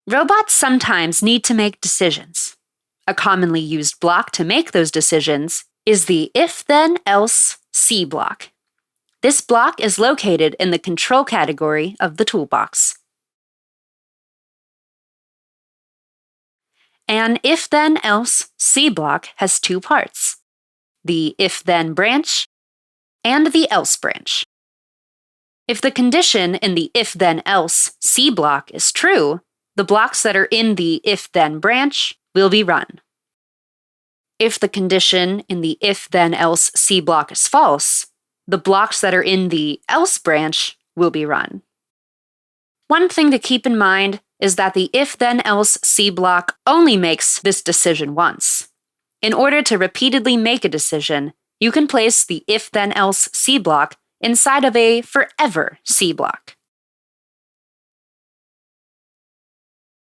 Robots sometimes need to make decisions. A commonly used block to make those decisions is the if-then-else C block. This block is located in the control category of the toolbox. An if-then-else C block has two parts: the if-then branch and the else branch. If the condition in the if-then-else C block is true, the blocks that are in the if-then branch will be run. If the condition in the if-then-else C block is false, the blocks that are in the else branch will be run. One thing to keep in mind is that the if-then-else C block only makes this decision once. In order to repeatedly make a decision, you can place the if-then-else C block inside of a forever C block.